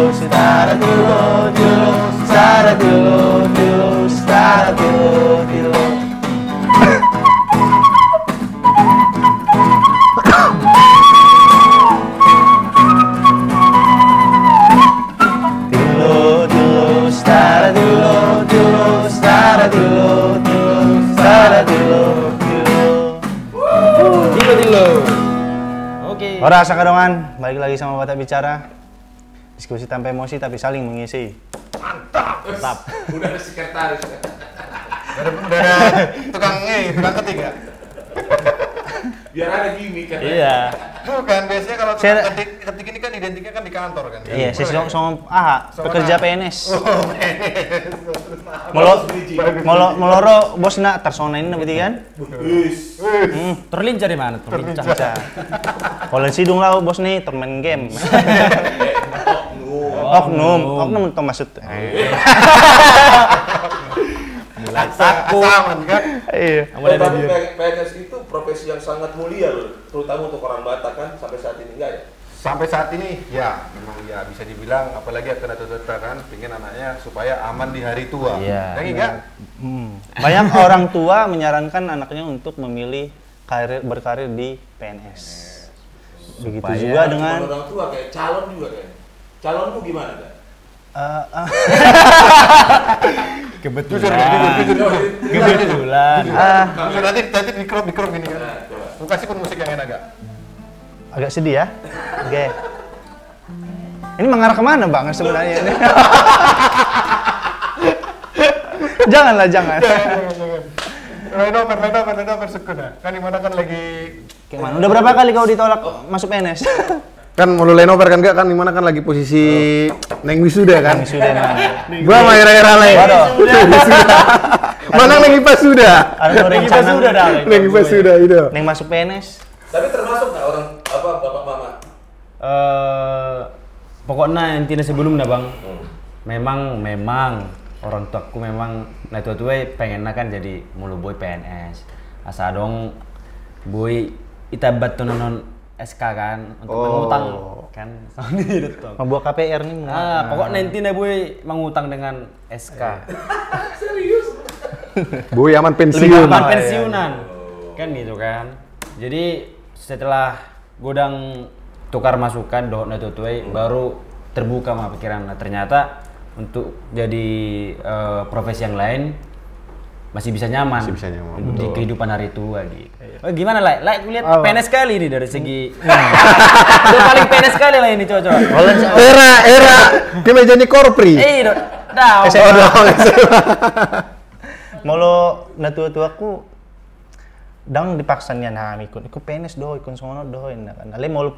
setara dulu, setara dulu, setara dulu. Ora sakadongan, balik lagi sama Batak Bicara. Diskusi tanpa emosi tapi saling mengisi. Mantap. Mantap. Udah ada sekretaris. Udah ada tukang ketik ya? Biar ada gimmick kan. Iya. Bukan, biasanya kalau tukang ketik ini kan identiknya kan di kantor kan. Iya, si song pekerja PNS. Oh, PNS. Meloro bos nak tersona ini berarti kan? Terlincah di mana? Terlincah. Kalau sidung lah bos nih termain game. Oknum itu maksud. Mulai saman kan? Iya. Tapi PNS itu profesi yang sangat mulia loh, terutama untuk orang Batak kan sampai saat ini enggak ya? Sampai saat ini ya memang ya bisa dibilang, apalagi akan ada kan pengen anaknya supaya aman di hari tua. Iya. Kan enggak? Banyak orang tua menyarankan anaknya untuk memilih berkarir di PNS. Begitu Supaya juga dengan orang tua kayak calon juga kan. Calonmu gimana kan? Kebetulan. Nanti di crop gini kan. Mau kasih pun musik yang enak gak? agak sedih ya. Oke. Ini mengarah kemana bang sebenarnya ini? Janganlah, jangan. Main sukun ya. Kan dimana kan lagi Gimana? Udah berapa kali kau ditolak masuk PNS? kan mau lenover kan enggak kan dimana kan lagi posisi neng wisuda kan. Wisuda mana? Gua mah era-era lain. Mana neng IPA sudah? Ada Neng IPA sudah dah. Neng IPA sudah itu. Neng masuk PNS. Tapi termasuk nggak orang apa bapak mama? Pokoknya intinya sebelumnya bang, memang orang tuaku memang nah tua pengen kan jadi mulu boy PNS. Asa dong boy itabat tuh non SK kan untuk mengutang kan soalnya itu. Membuat KPR nih. Pokoknya intinya boy mengutang dengan SK. Serius? Boy aman pensiun. Aman pensiunan kan gitu kan. Jadi setelah godang tukar masukan doh itu baru terbuka sama pikiran. Nah, ternyata untuk jadi profesi yang lain masih bisa nyaman. Di kehidupan hari tua gitu. Gimana lah? Aku lihat PNS sekali nih dari segi udah paling PNS sekali lah ini cocok. Era kemejani korpri. Dah. Molo tua-tuaku dang dipaksanya nah ikut PNS doh ikut sono doh nah kan ale molo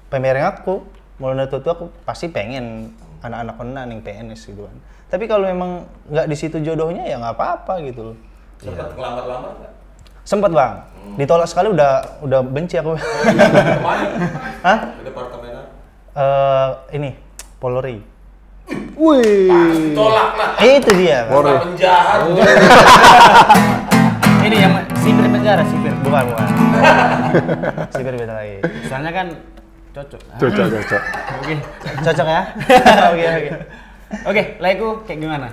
pemereng aku molo tua aku pasti pengen anak-anak kena ning PNS gitu kan tapi kalau memang nggak di situ jodohnya ya nggak apa-apa gitu loh. Sempat ngelamar-lamar nggak? Sempat bang, ditolak sekali udah benci aku. Kemana? Hah? Ke departemen? Ini Polri. Wih. Tolak lah. Itu dia. Kan? Orang penjahat. Ini yang sipir penjara, sipir. Bukan. Sipir beda lagi. Soalnya kan cocok. Cocok. Oke. Cocok ya? Oke. Oke, laiku kayak gimana?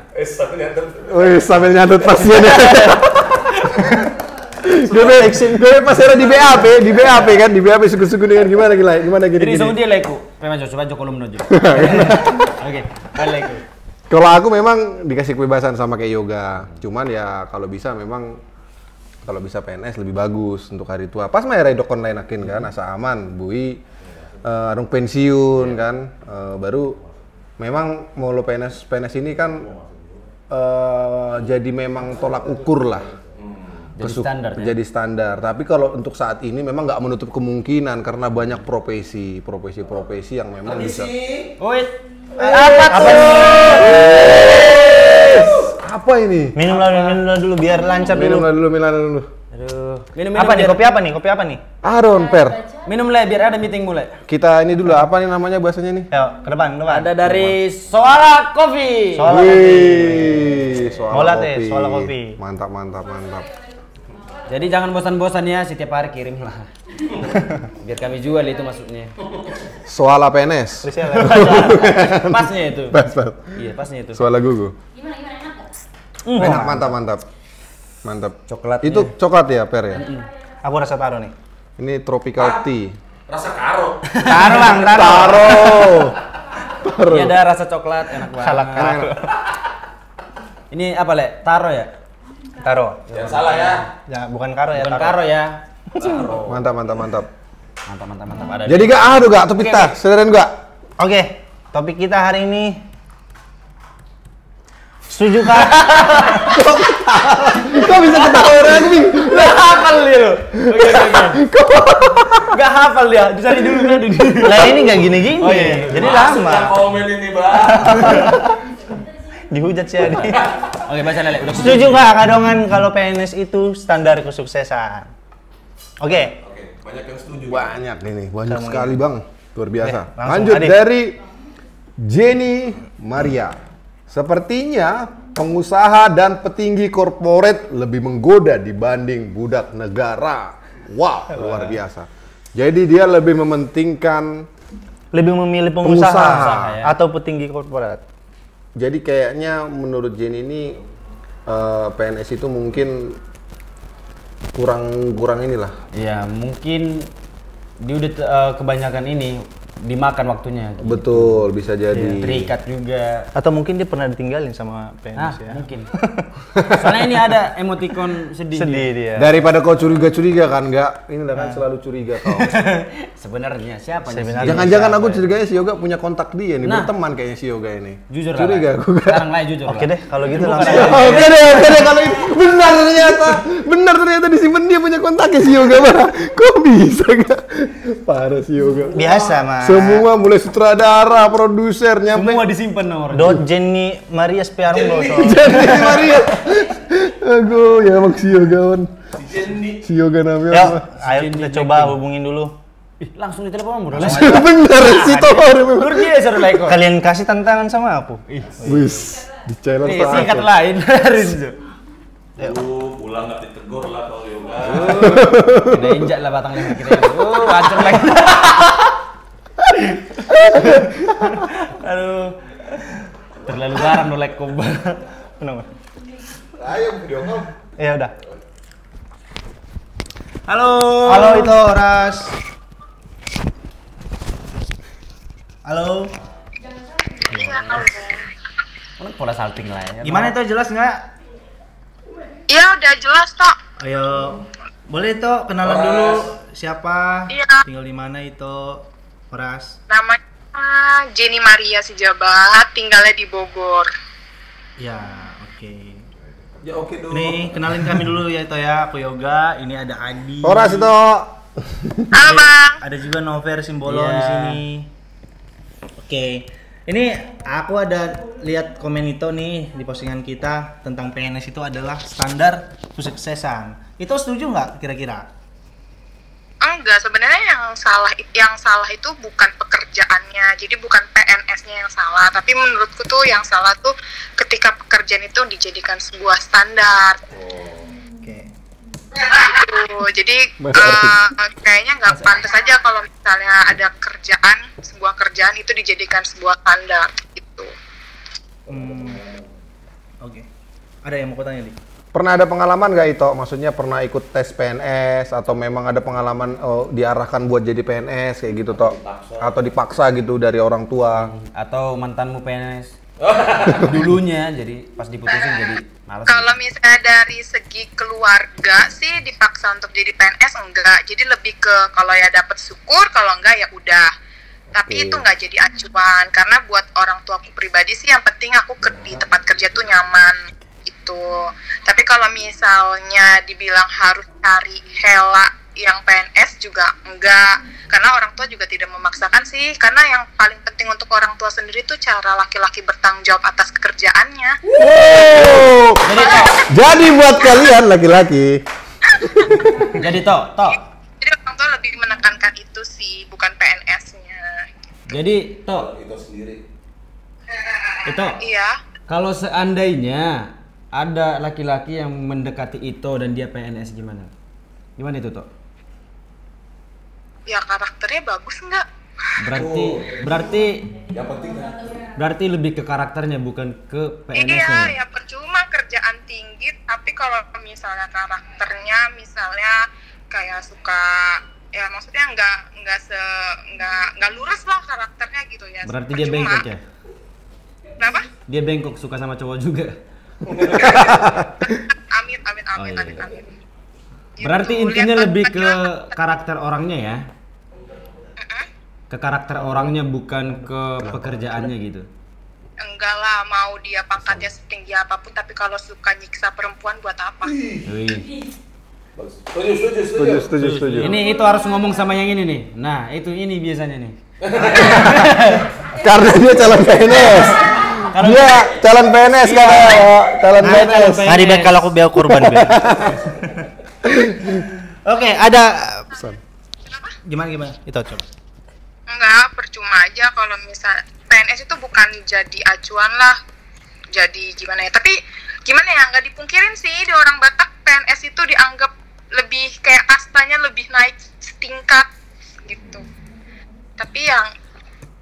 Sambil nyantut pasien. Gue pas era di BAP kan, di BAP suku-suku dengan gimana gini. Jadi sama dia laiku. Memang coba kolom menuju. Oke, laiku. Kalau aku memang dikasih kebebasan sama kayak yoga. Cuman ya kalau bisa PNS lebih bagus untuk hari tua. Pas mah era dokon lain akin kan, asa aman, bui arung pensiun kan, baru memang mau lo PNS ini kan jadi memang tolak ukur lah. Jadi standar. Tapi kalau untuk saat ini memang nggak menutup kemungkinan karena banyak profesi yang memang bisa. Woi, apa ini? Minum dulu biar lancar dulu. Minum dulu. Aduh. Apa nih? Kopi apa nih? Aron, Per. Minum lah biar ada meeting mulai. Kita ini dulu apa nih namanya bahasanya nih? Ayo, ke depan. Ada dari Soala Coffee. Soala Coffee. Soala Soala Coffee. Mantap. Jadi jangan bosan-bosan ya, setiap hari kirim lah. Biar kami jual itu maksudnya. Soal PNS. Pasnya itu. Pas. Iya, pasnya itu. Soal gugu. Gimana enak? Enak, mantap. Coklatnya. Itu coklat ya, Per ya? Aku rasa taro nih. Ini tropical tea. Rasa karo. Taro bang, taro. Taro. Ini ada rasa coklat, enak banget. Salah karo. Ini apa, Le? Taro ya? Taro. Jangan salah ya. Ya, bukan karo ya. Bukan taro. karo ya. Mantap. Mantap. Ada Jadi gak gak topik Oke, tas, sederhana gak? Oke, topik kita hari ini setuju kah? Kok bisa ketawa orang ini? Gak hafal dia loh. Gak hafal dia. Dicari dulu kan. Lah ini nggak gini-gini. Oh, iya. Jadi Masuk lama. yang komen ini, Bang. Dihujat sih Adi. Oke, baca Lele. Udah Setuju nggak Kadongan kalau PNS itu standar kesuksesan? Oke. Oke, banyak yang setuju. Banyak sekali bang, luar biasa. Oke, langsung, Lanjut Adit. dari Jenny Maria. Sepertinya pengusaha dan petinggi korporat lebih menggoda dibanding budak negara. Wow, luar biasa. Jadi dia lebih mementingkan, Lebih memilih Pengusaha. pengusaha Ya. atau petinggi korporat? jadi kayaknya menurut Jenny ini PNS itu mungkin kurang inilah. Iya, mungkin dia udah kebanyakan ini dimakan waktunya. Betul, bisa jadi. Iya, terikat juga. Atau mungkin dia pernah ditinggalin sama PNS ya? Mungkin. Soalnya ini ada emoticon sedih. Sedih dia. Daripada kau curiga-curiga kan, enggak? Ini kan selalu curiga kau. Sebenarnya siapa nih? Sebenarnya. Jangan-jangan aku curiganya si Yoga punya kontak dia nih, Nah. berteman kayaknya si Yoga ini. Jujur lah. Curiga Le. aku kan. Sekarang lah jujur Oke lah. deh, kalau gitu Bukan langsung. aja. Oke deh kalau ini benar ternyata disimpan dia punya kontaknya si Yoga Bang. Kok bisa gak? Parah si Yoga. Biasa mas. Semua mulai sutradara, produser, nyampe Semua disimpan nomor. Jenny Maria Spiarulo. jadi Maria. Aku ya emang si Yoga kan. Si Jenny. Si Yoga namanya Yuk, apa? ayo kita coba hubungin dulu. Ih, langsung ditelepon bro. Bener si Tohor. Luar biasa udah Leko. Kalian kasih tantangan sama aku. Wis, di challenge Nih, singkat lain dari itu. Pulang nggak ditegur lah kalau Yoga. Kena injak lah batang leher kita itu. Hancur lagi. Aduh. Terlalu garam no Leko. Kenapa? Ayo video call. Ya udah. Halo. Halo itu Ras. Halo. Mana pola salting lah ya. Gimana itu jelas nggak? Iya udah jelas Tok. Ayo. Boleh itu kenalan Ras. dulu siapa? Iya. Tinggal di mana itu? Ras. Namanya Jenny Maria Sejabat, tinggalnya di Bogor. Ya, oke. Ya oke dong. Nih, kenalin kami dulu ya itu ya. Aku Yoga, ini ada Adi. Horas itu. Halo Bang. Ada juga Nover Simbolon Iya. di sini. Oke. Ini aku ada lihat komen itu nih di postingan kita tentang PNS itu adalah standar kesuksesan. Itu setuju nggak kira-kira? Enggak, sebenarnya yang salah itu bukan pekerjaannya. Jadi bukan PNS-nya yang salah, tapi menurutku tuh yang salah tuh ketika pekerjaan itu dijadikan sebuah standar. Oke. Gitu. Jadi kayaknya nggak pantas aja kalau misalnya ada sebuah kerjaan itu dijadikan sebuah standar gitu. Oke. Ada yang mau tanya, Di? Pernah ada pengalaman gak Ito? Maksudnya pernah ikut tes PNS atau memang ada pengalaman diarahkan buat jadi PNS kayak gitu toh? Atau dipaksa gitu dari orang tua? Atau mantanmu PNS dulunya jadi pas diputusin jadi malas. Kalau misalnya dari segi keluarga sih dipaksa untuk jadi PNS enggak. Jadi lebih ke kalau ya dapat syukur, kalau enggak ya udah. Tapi itu nggak jadi acuan karena buat orang tuaku pribadi sih yang penting aku di tempat kerja tuh nyaman itu. Tapi kalau misalnya dibilang harus cari hela yang PNS juga enggak, karena orang tua juga tidak memaksakan sih, karena yang paling penting untuk orang tua sendiri tuh cara laki-laki bertanggung jawab atas pekerjaannya. Wow! Jadi buat kalian laki-laki, Jadi toh. Jadi orang tua lebih menekankan itu sih, bukan PNS-nya. Jadi toh Itu sendiri. itu Iya. kalau seandainya ada laki-laki yang mendekati Ito dan dia PNS gimana? Gimana itu, Tok? Ya karakternya bagus nggak? Berarti lebih ke karakternya bukan ke PNS-nya. Iya, ya percuma kerjaan tinggi, tapi kalau misalnya karakternya, misalnya kayak suka, ya maksudnya nggak lurus lah karakternya gitu ya. Berarti dia percuma. bengkok ya? Kenapa? Dia bengkok, suka sama cowok juga. Amit. Oh, iya. Gitu, Berarti intinya lihat lebih ke karakternya. karakter orangnya ya? Ke karakter orangnya bukan ke pekerjaannya gitu. Enggak lah, mau dia pangkatnya setinggi apapun, tapi kalau suka nyiksa perempuan buat apa? Wih. Setuju. Ini itu harus ngomong sama yang ini nih. Nah, ini biasanya nih. Karena dia calon PNS. Dia calon PNS kan, calon PNS. Hari baik kalau aku biar korban. Bel. Oke, ada gimana? Itu coba. Enggak, percuma aja kalau misal PNS itu bukan jadi acuan lah. Jadi gimana ya? Tapi gimana ya, nggak dipungkirin sih di orang Batak PNS itu dianggap lebih kayak kastanya lebih naik setingkat gitu. Tapi yang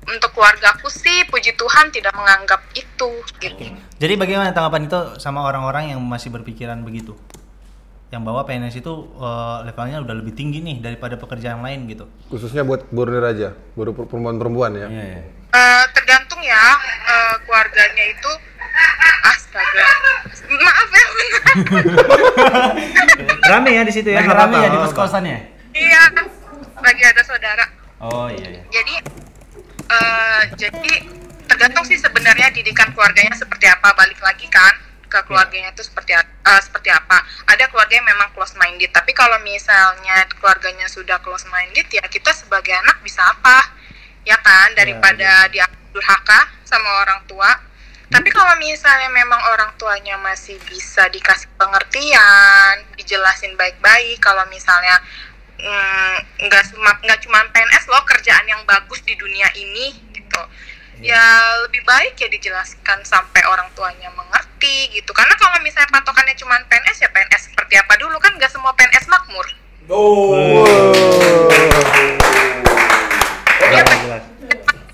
untuk keluargaku sih puji Tuhan tidak menganggap itu gitu. Jadi bagaimana tanggapan itu sama orang-orang yang masih berpikiran begitu? Yang bahwa PNS itu levelnya udah lebih tinggi nih daripada pekerjaan lain gitu. Khususnya buat bordir aja, baru perempuan-perempuan ya. Iya. Tergantung ya keluarganya itu. Astaga, maaf ya benar. Rame ya di situ ya. Lagi rame ya di kos-kosan ya? Iya, lagi ada saudara. Oh iya. Jadi tergantung sih sebenarnya didikan keluarganya seperti apa. Balik lagi kan ke keluarganya itu seperti apa. Ada keluarga yang memang close minded, tapi kalau misalnya keluarganya sudah close minded ya kita sebagai anak bisa apa? Ya kan, daripada dia durhaka sama orang tua. Tapi kalau misalnya memang orang tuanya masih bisa dikasih pengertian, dijelasin baik-baik, kalau misalnya nggak cuma PNS loh kerjaan yang bagus di dunia ini gitu, ya lebih baik ya dijelaskan sampai orang tuanya mengerti gitu. Karena kalau misalnya patokannya cuma PNS ya PNS seperti apa dulu, kan nggak semua PNS makmur.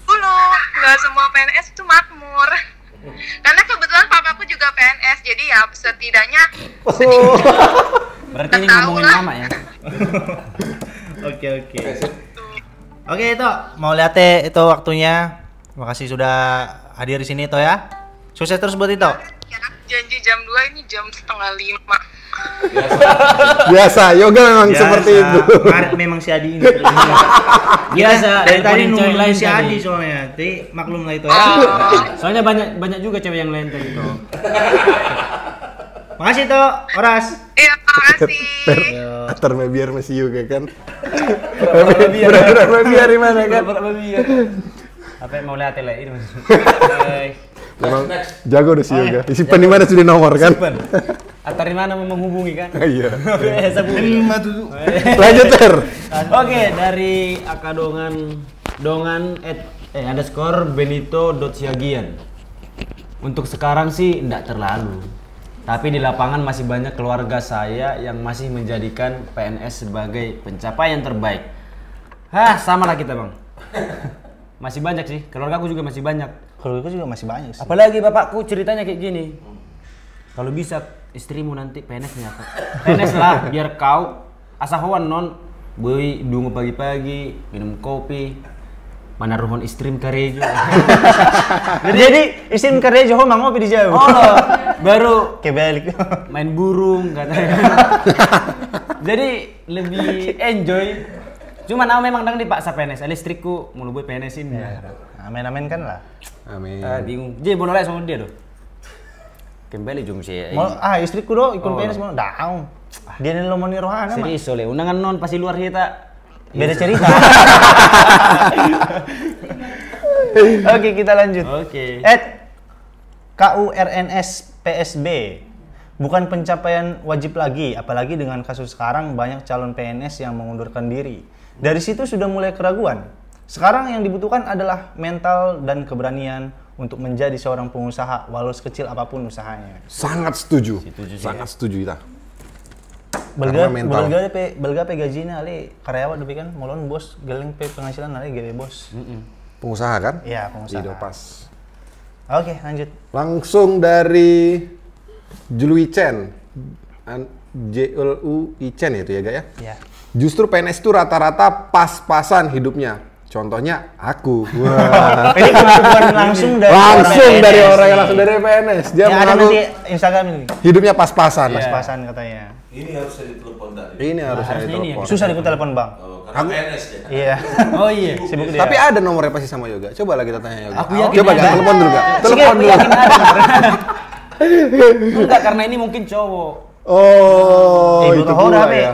Dulu nggak semua PNS itu makmur. Karena kebetulan papaku juga PNS, jadi ya setidaknya Berarti ini ngomongin mama ya? Oke. Oke itu mau lihat itu waktunya. Makasih sudah hadir di sini Ito ya. Sukses terus buat Ito. ya, janji jam 2 ini jam 4:30. Biasa, yoga memang seperti itu. Ngaret memang si Adi ini. Biasa, Dari tadi cewek nungguin lain si tadi. Adi soalnya. Jadi maklum lah itu ya. Soalnya banyak juga cewek yang lain tadi tuh. Makasih Ito, Oras. Iya, makasih. Atar biar masih yoga kan. Berapa biar di mana kan? Apa mau lihat tele ini mas? Memang jago udah si yoga. Disimpan di mana sudah nomor kan? Atau di mana mau menghubungi kan? Iya. Tuh. Lanjut ter. Oke, dari akadongan underscore benito.siagian. Untuk sekarang sih enggak terlalu. Tapi di lapangan masih banyak keluarga saya yang masih menjadikan PNS sebagai pencapaian terbaik. Sama lah kita bang. Masih banyak sih, keluargaku juga masih banyak. Keluarga juga masih banyak sih. Apalagi bapakku ceritanya kayak gini. Kalau bisa istrimu nanti PNS-nya apa? PNS lah, biar kau asahoan non. Bui dungu pagi-pagi, minum kopi, mana ruhon istrim karejo. Jadi isin kerja Johor mang ngopi di jauh. Oh, baru Kebalik. main burung katanya. Jadi lebih enjoy. Cuma aku memang dang dipaksa PNS. Listrikku mulu buat PNS ini. Amin kan lah. Amin. Bingung. Jadi mau nolak sama dia tuh. Kembali jum sih. Istriku do ikut PNS mau daung. Dia nih lo mau nih rohana mah. Serius oleh undangan non pasti luar kita. Beda cerita. Oke, kita lanjut. Oke. KURNS PSB. Bukan pencapaian wajib lagi, apalagi dengan kasus sekarang banyak calon PNS yang mengundurkan diri. Dari situ sudah mulai keraguan. Sekarang yang dibutuhkan adalah mental dan keberanian untuk menjadi seorang pengusaha walau sekecil apapun usahanya. Sangat setuju. Sangat setuju kita. Belga Karena mental. belga pe gajinya ali karyawan tapi kan molon bos geleng pe penghasilan ali gede bos. Pengusaha kan? Iya, pengusaha. Ido pas. Oke, lanjut. Langsung dari Julwi Chen. JLU Chen itu ya, Gak ya? Iya. Justru PNS itu rata-rata pas-pasan hidupnya. Contohnya aku. Wah. Ini pengakuan langsung dari orang yang langsung dari PNS. Dia Ya, ada mengaku nanti Instagram ini. hidupnya pas-pasan. Pas-pasan katanya. Ini harusnya ditelepon tadi. Ini harusnya Harusnya ini ditelepon. Susah diku telepon, Bang. Karena PNS ya. Iya. Oh iya. Sibuk dia. Tapi ada nomornya pasti sama Yoga. Coba lah kita tanya Yoga. Aku yakin Coba ada. Gak, telepon dulu Gak. Sih, Telepon aku dulu. yakin Enggak, karena ini mungkin cowok. Oh, Ibu itu Tohora, pula Be. ya.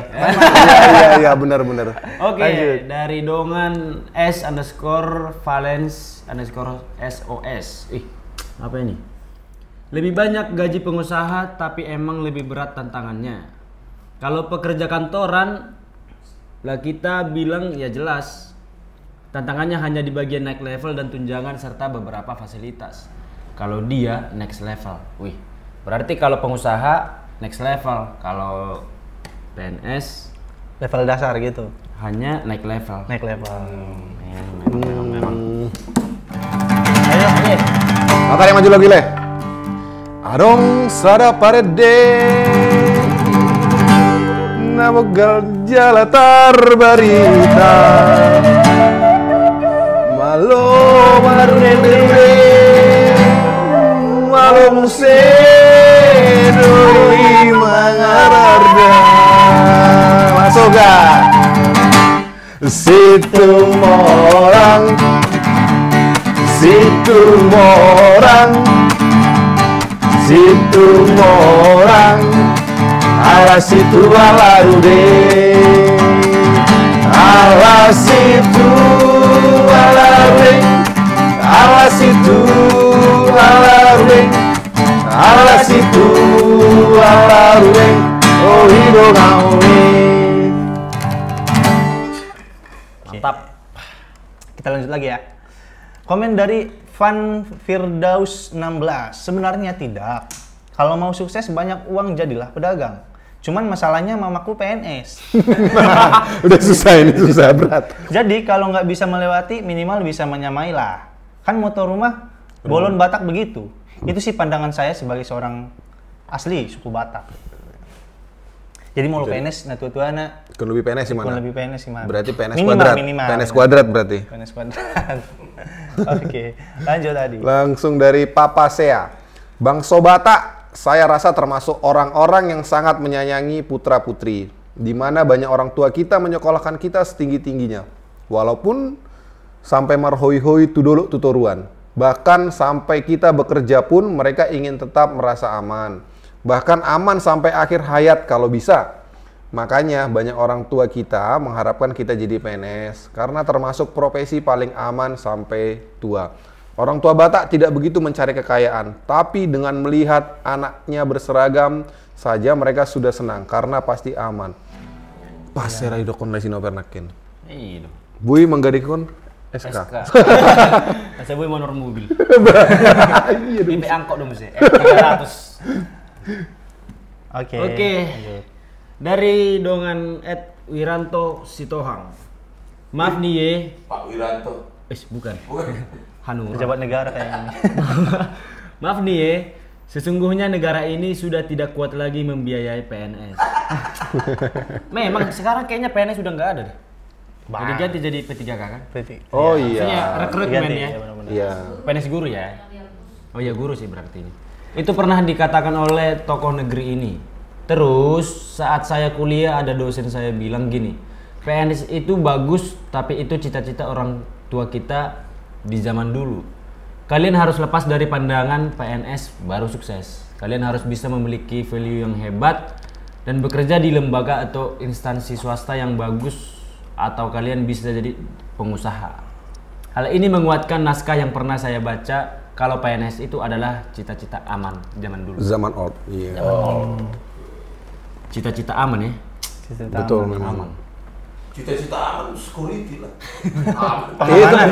Iya, benar-benar. Oke, dari dongan S_Valence_SOS. Apa ini? Lebih banyak gaji pengusaha, tapi emang lebih berat tantangannya. Kalau pekerja kantoran, lah kita bilang ya jelas. Tantangannya hanya di bagian naik level dan tunjangan serta beberapa fasilitas. Kalau dia next level. Wih, berarti kalau pengusaha next level. Kalau PNS level dasar gitu. hanya naik level. Naik level. Memang. Ayo. Mata yang maju lagi Le. Arong sada parede. Nabogal jala tarbarita. Malo baru dendere. Malo musedo mangararda. Masuk gak? Situ orang ala situ ala rude, ala situ ala rude, ala situ ala rude, ala situ ala rude, oh hidup kami. Mantap. Kita lanjut lagi ya. Komen dari Van Firdaus 16. Sebenarnya tidak. Kalau mau sukses banyak uang jadilah pedagang. Cuman masalahnya mamaku PNS. Udah susah ini, susah berat. Jadi kalau nggak bisa melewati minimal bisa menyamai lah. Kan motor rumah bolon Batak begitu. Itu sih pandangan saya sebagai seorang asli suku Batak. Jadi mau lo PNS, nah tua-tua anak. Kun lebih PNS sih mana? Kun lebih PNS sih mana? Berarti PNS Minimal, kuadrat. minimal. PNS kuadrat berarti. PNS kuadrat. Oke, lanjut tadi. Langsung dari Papa Sea. Bang Sobata, saya rasa termasuk orang-orang yang sangat menyayangi putra-putri. Di mana banyak orang tua kita menyekolahkan kita setinggi-tingginya. Walaupun sampai marhoi-hoi tudoluk tutoruan. Bahkan sampai kita bekerja pun mereka ingin tetap merasa aman. Bahkan aman sampai akhir hayat kalau bisa. Makanya banyak orang tua kita mengharapkan kita jadi PNS karena termasuk profesi paling aman sampai tua. Orang tua Batak tidak begitu mencari kekayaan, tapi dengan melihat anaknya berseragam saja mereka sudah senang karena pasti aman. Pasera ido kon lesino pernakin. Iya. Bui menggadikon SK. Saya boleh motor mobil. Ini angkot dong sih. 300. Oke. Oke. Lanjut. Dari dongan Wiranto Sitohang. Maaf nih ye. Pak Wiranto. Bukan. Bukan. Hanura. Pejabat negara kayaknya. Maaf nih ye. Sesungguhnya negara ini sudah tidak kuat lagi membiayai PNS. Memang sekarang kayaknya PNS sudah nggak ada deh. Jadi ganti jadi P3K kan? Oh Maksudnya iya. rekrutmen Ganti, ya. ya, benar-benar. Iya. PNS guru ya. Oh iya guru sih berarti ini. Itu pernah dikatakan oleh tokoh negeri ini. Terus saat saya kuliah ada dosen saya bilang gini, PNS itu bagus tapi itu cita-cita orang tua kita di zaman dulu. Kalian harus lepas dari pandangan PNS baru sukses. Kalian harus bisa memiliki value yang hebat dan bekerja di lembaga atau instansi swasta yang bagus atau kalian bisa jadi pengusaha. Hal ini menguatkan naskah yang pernah saya baca kalau PNS itu adalah cita-cita aman zaman dulu. Zaman old. Iya. Cita-cita aman ya. Betul memang. Aman. Cita-cita aman security lah. Itu pengaman.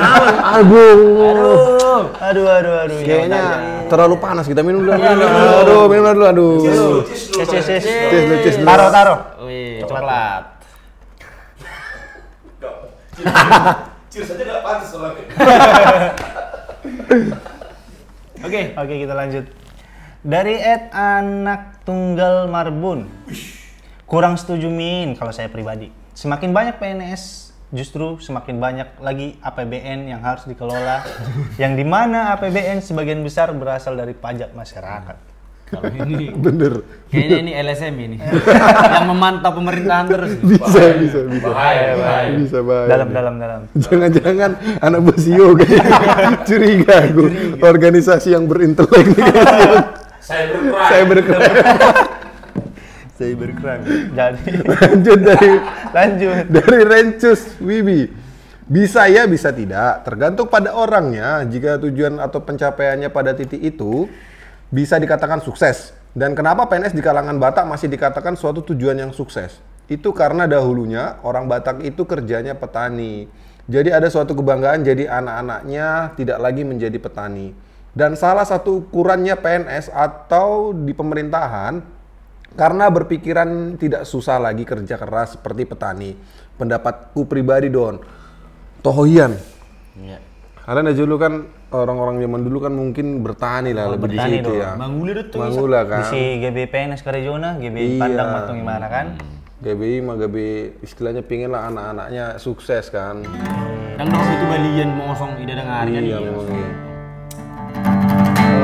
Aduh. Aduh. Kayaknya terlalu panas, kita minum dulu. Aduh, minum dulu. Aduh. Cheers. Taruh. Wih, coklat. Cheers aja nggak pantas soalnya. Oke, kita lanjut. Dari anak tunggal Marbun. Kurang setuju Min kalau saya pribadi. Semakin banyak PNS, justru semakin banyak lagi APBN yang harus dikelola. Yang dimana APBN sebagian besar berasal dari pajak masyarakat. Kalau ini Bener. kayaknya ini LSM ini. Yang memantau pemerintahan terus. Bisa. Bahaya. Bisa bahaya. Dalam. Jangan-jangan anak Bosio kayaknya curiga gue. Organisasi yang berintelek nih kayaknya. Cybercrime. Jadi Lanjut dari Rencus Wibi. Bisa ya, bisa tidak, tergantung pada orangnya. Jika tujuan atau pencapaiannya pada titik itu bisa dikatakan sukses. Dan kenapa PNS di kalangan Batak masih dikatakan suatu tujuan yang sukses? Itu karena dahulunya orang Batak itu kerjanya petani. Jadi ada suatu kebanggaan jadi anak-anaknya tidak lagi menjadi petani. Dan salah satu ukurannya PNS atau di pemerintahan karena berpikiran tidak susah lagi kerja keras seperti petani. Pendapatku pribadi Don, Tohoian. Iya. Karena dulu kan orang-orang zaman dulu kan mungkin bertani lah lebih di situ ya. Mangula itu. Mangula kan. di si GB PNS Karejona, GB Pandang Matung gimana kan? GBI mah GBI istilahnya pingin lah anak-anaknya sukses kan. Dan dong itu balian mosong ida dengar kan. Iya memang.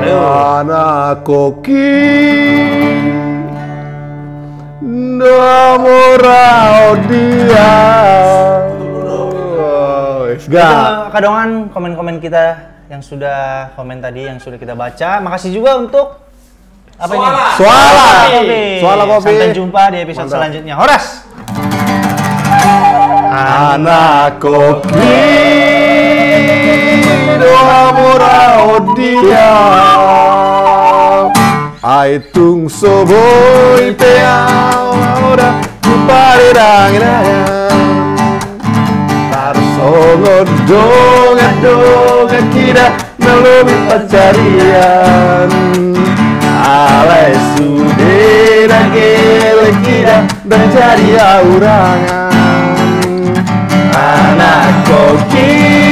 Anak koki no murah dia. Kadongan komen-komen kita yang sudah komen tadi yang sudah kita baca. Makasih juga untuk apa ini? Suala kopi. Sampai jumpa di episode selanjutnya. Horas. Anak kopi doa murah dia. Ai tung soboi peau ora kupare dangiraya. Tarsongo donga kira melalui pencarian. Alai sudera gele kira mencari aurangan. Anak koki